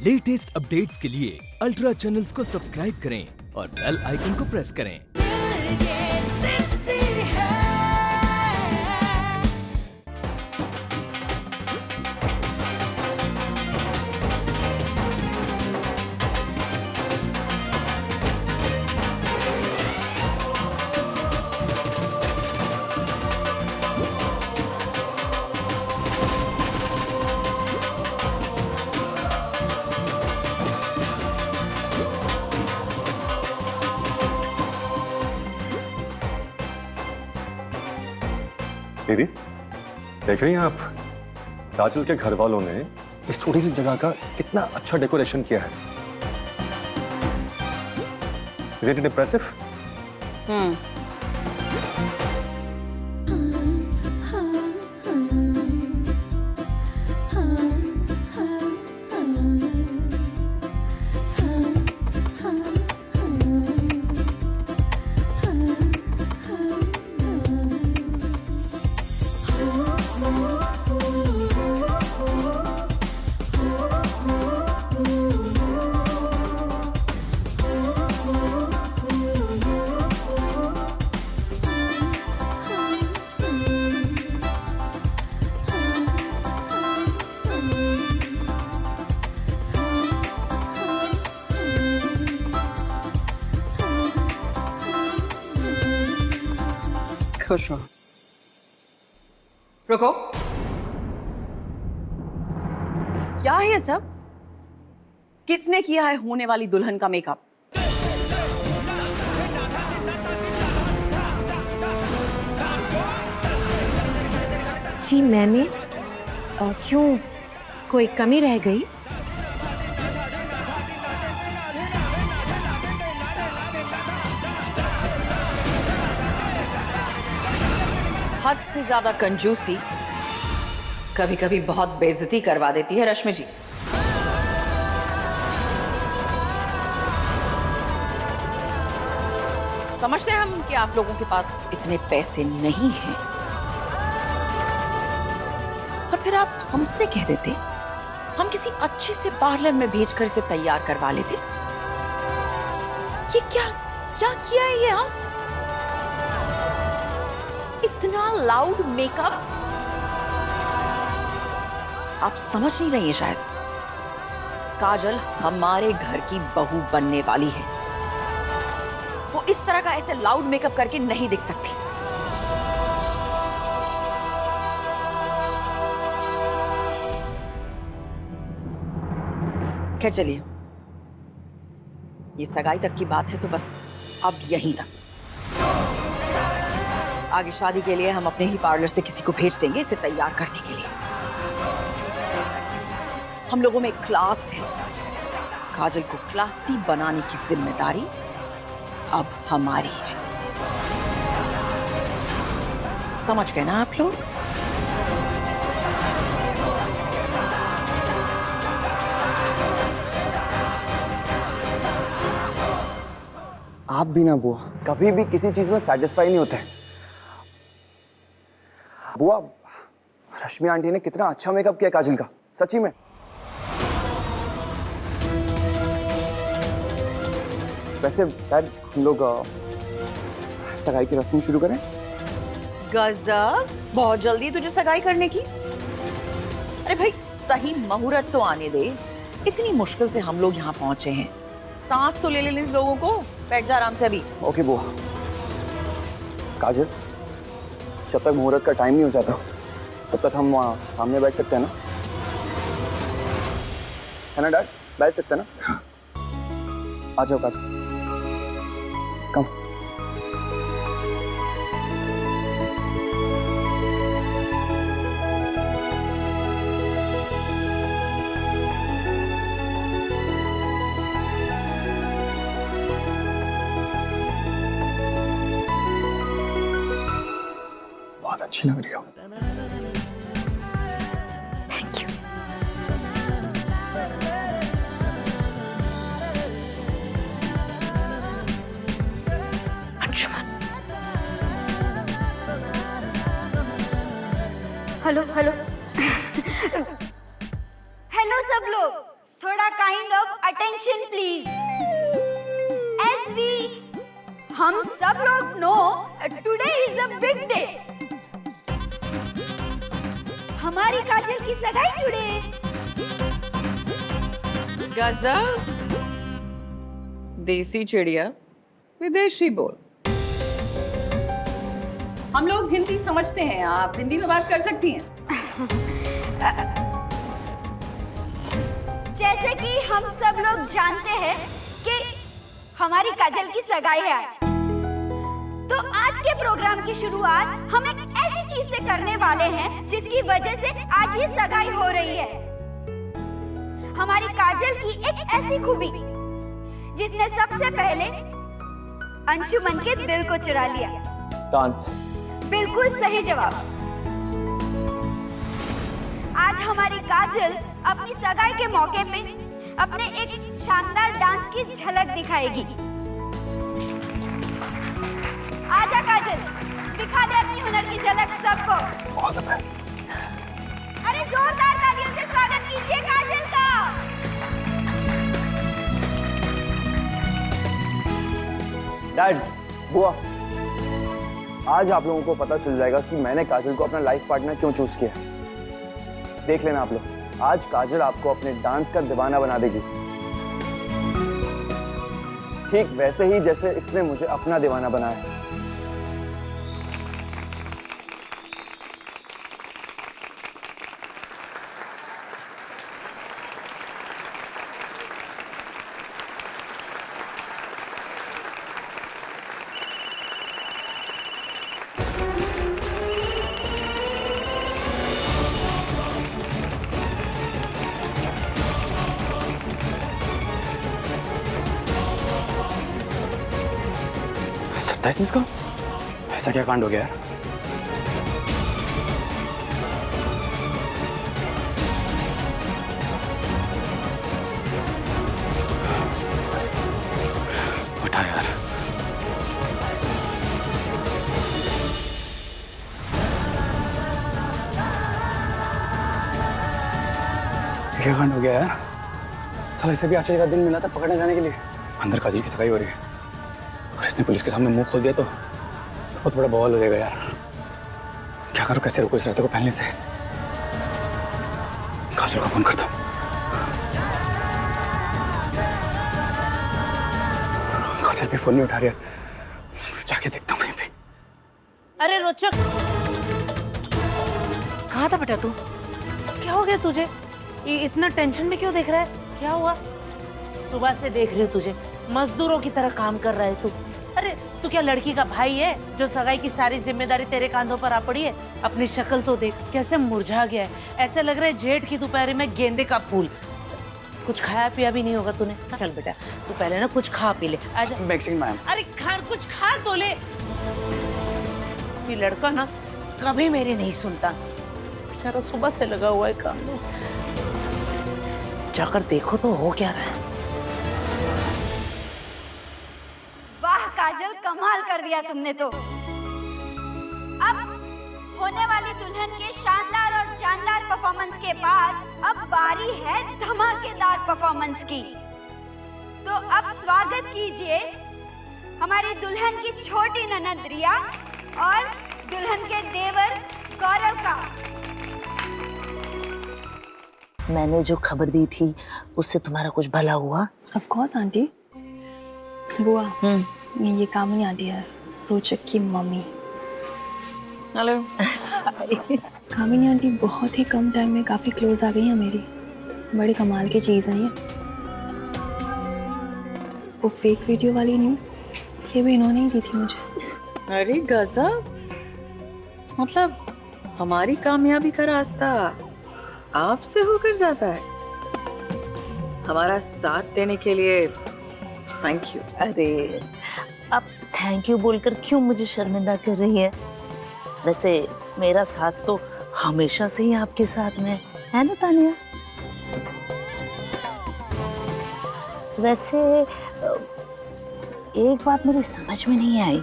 Latest updates के लिए ultra channels को सब्सक्राइब करें और बेल आइकन को प्रेस करें। दीदी देख रही हैं आप, काजल के घर वालों ने इस छोटी सी जगह का कितना अच्छा डेकोरेशन किया है। Isn't it impressive? खुश हो। रुको, क्या है ये सब? किसने किया है होने वाली दुल्हन का मेकअप? जी मैंने। क्यों, कोई कमी रह गई? हद से ज्यादा कंजूसी कभी कभी बहुत बेइज्जती करवा देती है रश्मि जी। समझते हैं हम कि आप लोगों के पास इतने पैसे नहीं हैं, और फिर आप हमसे कह देते हम किसी अच्छे से पार्लर में भेजकर इसे तैयार करवा लेते। ये क्या क्या किया है ये हम? इतना लाउड मेकअप आप समझ नहीं रही हैं शायद। काजल हमारे घर की बहू बनने वाली है, वो इस तरह का ऐसे लाउड मेकअप करके नहीं दिख सकती। खैर चलिए, ये सगाई तक की बात है तो बस अब यहीं तक। आगे शादी के लिए हम अपने ही पार्लर से किसी को भेज देंगे इसे तैयार करने के लिए। हम लोगों में क्लास है, काजल को क्लासी बनाने की जिम्मेदारी अब हमारी है। समझ गए ना आप लोग? आप भी ना बुआ, कभी भी किसी चीज में सेटिस्फाई नहीं होते। बुआ, रश्मि आंटी ने कितना अच्छा मेकअप किया काजल का, सच्ची में। वैसे डैड, हम लोग सगाई की रस्म शुरू करें? गजब, बहुत जल्दी तुझे सगाई करने की। अरे भाई, सही मुहूर्त तो आने दे। इतनी मुश्किल से हम लोग यहाँ पहुंचे हैं, सांस तो ले लेने लोगों को। बैठ जा आराम से अभी। ओके बुआ। काजल, जब तक मुहूर्त का टाइम नहीं हो जाता तब तक हम वहाँ सामने बैठ सकते हैं ना? है ना डैड? बैठ सकते हैं ना? आ जाओ काजल, कम। बहुत अच्छी लग रही हो। Thank you. Anshuman. Hello hello hello सब लोग, थोड़ा kind of attention please. As we हम सब लोग know today is a big day. हमारी काजल की सगाई टुडे। गजब, देसी चिड़िया विदेशी बोल। हम लोग हिंदी समझते हैं, आप हिंदी में बात कर सकती हैं। जैसे कि हम सब लोग जानते हैं कि हमारी काजल की सगाई है आज, तो आज के प्रोग्राम की शुरुआत हम एक ऐसी चीज से करने वाले हैं जिसकी वजह से आज ये सगाई हो रही है। हमारी काजल की एक ऐसी खूबी जिसने सबसे पहले अंशुमन के दिल को चुरा लिया। डांस। बिल्कुल सही जवाब। आज हमारी काजल अपनी सगाई के मौके पे अपने एक शानदार डांस की झलक दिखाएगी। आजा काजल, दिखा दे अपनी हुनर की झलक सबको। All the best. अरे जोरदार तालियों से स्वागत कीजिए काजल का। डैड, बुआ, आज आप लोगों को पता चल जाएगा कि मैंने काजल को अपना लाइफ पार्टनर क्यों चूज किया। देख लेना आप लोग, आज काजल आपको अपने डांस का दीवाना बना देगी, ठीक वैसे ही जैसे इसने मुझे अपना दीवाना बनाया। इसका ऐसा क्या कांड हो गया यार? उठा यार। क्या कांड हो गया यार? साला इसे भी आचार्य का दिन मिला था पकड़ने जाने के लिए। अंदर काजल की सगाई हो रही है, अगर इसने पुलिस के सामने मुंह खोल दिया तो बहुत बड़ा बवाल हो जाएगा यार। क्या करूं, कैसे रोको इस रात को फैलने से? काजल को फोन करता हूं। काजल भी फोन नहीं उठा रही है, जाके देखता हूं वहीं पे। अरे रोचक, कहाँ था बेटा तू? क्या हो गया तुझे? ये इतना टेंशन में क्यों देख रहा है? क्या हुआ? सुबह से देख रही हूँ तुझे, मजदूरों की तरह काम कर रहा है तू। अरे तू क्या लड़की का भाई है जो सगाई की सारी जिम्मेदारी तेरे कांधों पर आ पड़ी है? अपनी शक्ल तो देख, कैसे मुरझा गया है। ऐसे लग रहा है जेठ की दोपहर में गेंदे का फूल। कुछ खाया पिया भी नहीं होगा तूने। चल बेटा, तू पहले ना कुछ खा पी ले। आजा। Vaccine ma'am. अरे खा, कुछ खा तो ले। ये लड़का ना कभी मेरी नहीं सुनता, बेचारा सुबह से लगा हुआ है काम में। जाकर देखो तो हो क्या रहा है। वाह काजल, कमाल कर दिया तुमने तो। अब होने वाली दुल्हन के शानदार और जानदार परफॉर्मेंस के बाद अब बारी है धमाकेदार परफॉर्मेंस की। तो अब स्वागत कीजिए हमारी दुल्हन की छोटी ननद रिया और दुल्हन के देवर गौरव का। मैंने जो खबर दी थी उससे तुम्हारा कुछ भला हुआ? Of course aunty. बुआ, ये कामिनी आंटी है, रोचक की मम्मी। हेलो। कामिनी आंटी बहुत ही कम टाइम में काफी क्लोज आ गई हैं मेरी। बड़ी कमाल की चीज है ये। वो फेक वीडियो वाली न्यूज़, ये भी इन्होंने ही दी थी मुझे। अरे गजब, मतलब हमारी कामयाबी का रास्ता आपसे होकर जाता है। हमारा साथ देने के लिए थैंक यू। अरे आप थैंक यू बोलकर क्यों मुझे शर्मिंदा कर रही है? वैसे मेरा साथ तो हमेशा से ही आपके साथ में है ना तानिया? वैसे एक बात मेरी समझ में नहीं आई,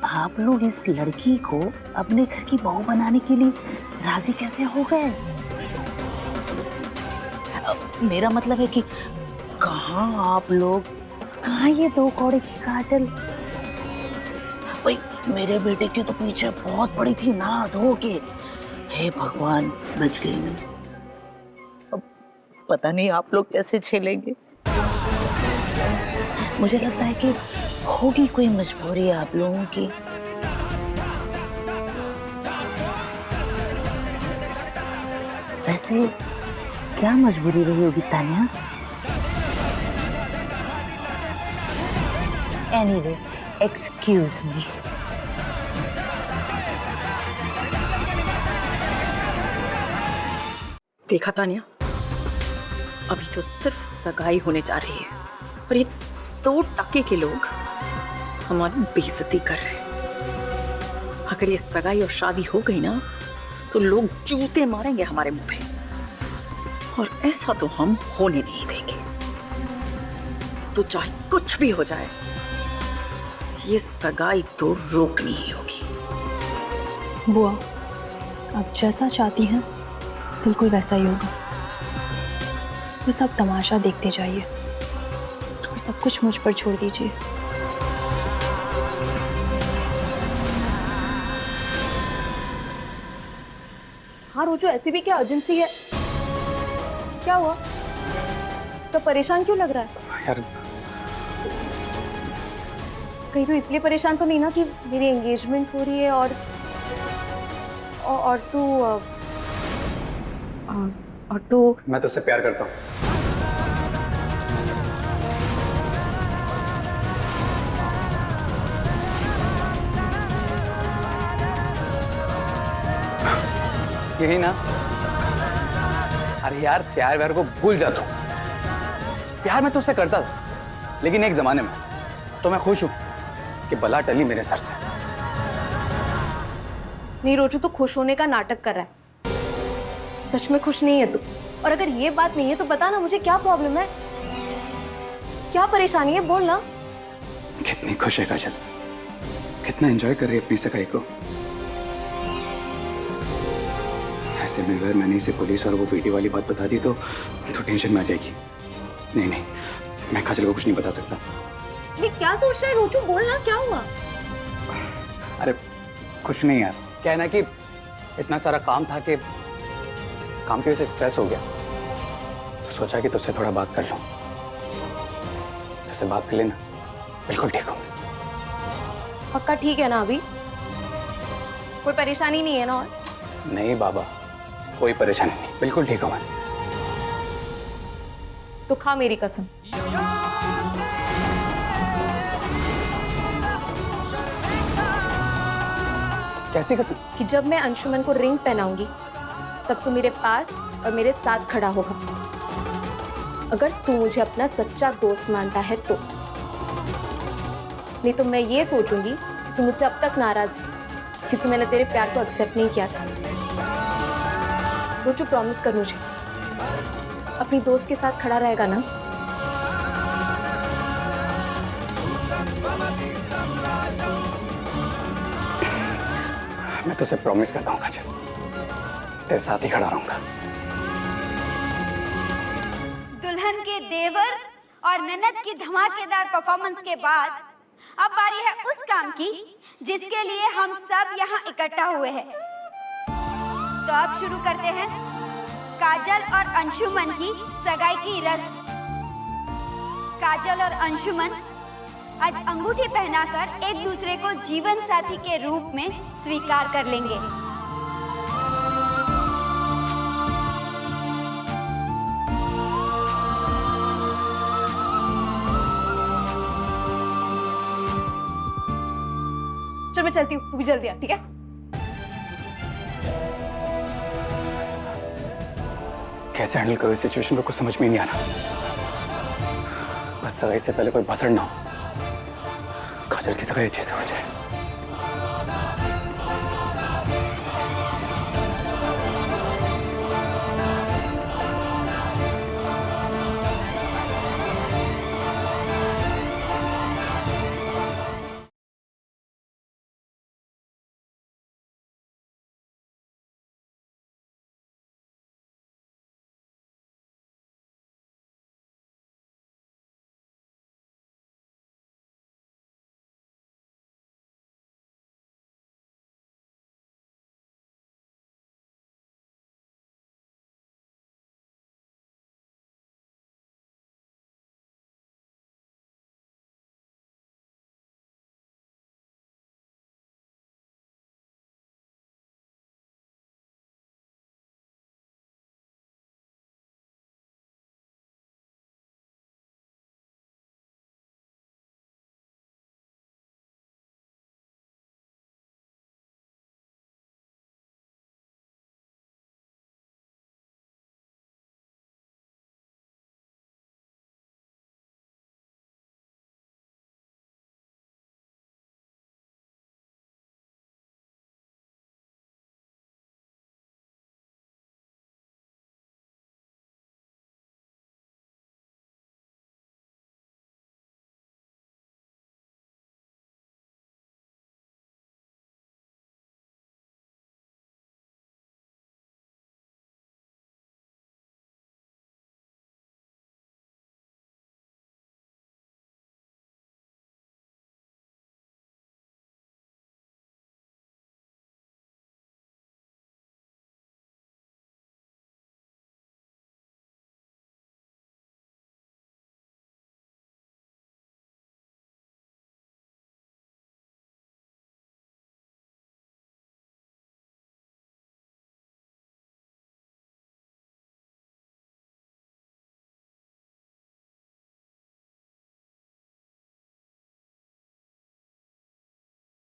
आप लोग इस लड़की को अपने घर की बहू बनाने के लिए राजी कैसे हो गए? मेरा मतलब है कि कहाँ आप लोग, कहाँ ये 2 कौड़े की काजल? भाई मेरे बेटे के तो पीछे बहुत पड़ी थी ना धो के। हे भगवान, बच गई मैं। अब पता नहीं आप लोग कैसे झेलेंगे। मुझे लगता है कि होगी कोई मजबूरी आप लोगों की। वैसे क्या मजबूरी रही होगी तानिया? Anyway, excuse me. देखा तानिया, अभी तो सिर्फ सगाई होने जा रही है और ये 2 टके के लोग हमारी बेइज्जती कर रहे हैं। अगर ये सगाई और शादी हो गई ना तो लोग जूते मारेंगे हमारे मुंह पे, और ऐसा तो हम होने नहीं देंगे। तो चाहे कुछ भी हो जाए, ये सगाई तो रोकनी ही होगी। बुआ, आप जैसा चाहती हैं बिल्कुल वैसा ही होगा। बस आप तमाशा देखते जाइए और सब कुछ मुझ पर छोड़ दीजिए। हाँ रोजो, ऐसी भी क्या अर्जेंसी है? क्या हुआ? तो परेशान क्यों लग रहा है? यार कहीं तो इसलिए परेशान तो नहीं ना कि मेरी एंगेजमेंट हो रही है और तू मैं तुझसे प्यार करता हूँ। यही ना? अरे यार, प्यार व्यार को भूल जा तू। प्यार मैं तुझसे करता था, लेकिन एक जमाने में। तो मैं खुश हूं कि बला टली मेरे सर से। नहीं रोजो, तू खुश होने का नाटक कर रहा है। सच में खुश नहीं है तू। और अगर ये बात नहीं है तो बता ना मुझे, क्या प्रॉब्लम है? क्या परेशानी है, बोल ना। कितनी खुश है काजल, कितना एंजॉय कर रही है अपनी सगाई को। ऐसे में अगर मैंने इसे पुलिस और वो वीडियो वाली बात बता दी तो टेंशन में आ जाएगी। नहीं नहीं, मैं काजल को कुछ नहीं बता सकता। ये क्या सोच रहा है रोजो, बोल ना, क्या हुआ? अरे कुछ नहीं यार, क्या है ना कि इतना सारा काम था कि काम की वजह से स्ट्रेस हो गया। तो सोचा कि तुझसे थोड़ा बात कर लूं। तुझसे बात कर लेना, बिल्कुल ठीक हूँ। पक्का ठीक है ना? अभी कोई परेशानी नहीं है ना? और नहीं बाबा, कोई परेशानी नहीं, बिल्कुल ठीक हूँ मैं। तो खा मेरी कसम। कैसी कसम? कि जब मैं अंशुमन को रिंग पहनाऊंगी तब तू मेरे पास और मेरे साथ खड़ा होगा। अगर तू मुझे अपना सच्चा दोस्त मानता है तो। नहीं तो मैं ये सोचूंगी तू मुझसे अब तक नाराज है क्योंकि मैंने तेरे प्यार को एक्सेप्ट नहीं किया था। रोजो, प्रॉमिस कर मुझे, अपनी दोस्त के साथ खड़ा रहेगा ना? मैं तुझसे प्रॉमिस करता हूँ काजल, तेरे साथ ही खड़ा रहूंगा। दुल्हन के देवर और ननद की धमाकेदार परफॉर्मेंस के बाद अब बारी है उस काम की जिसके लिए हम सब यहाँ इकट्ठा हुए हैं। तो अब शुरू करते हैं काजल और अंशुमन की सगाई की रस्म। काजल और अंशुमन आज अंगूठी पहनाकर एक दूसरे को जीवन साथी के रूप में स्वीकार कर लेंगे। चल मैं चलती हूँ, तू भी जल्दी आ, ठीक है? कैसे हैंडल करो इस सिचुएशन को, कुछ समझ में नहीं आ रहा। बस सगाई से पहले कोई भसड़ ना हो, काजल की सगाई अच्छे से हो जाए।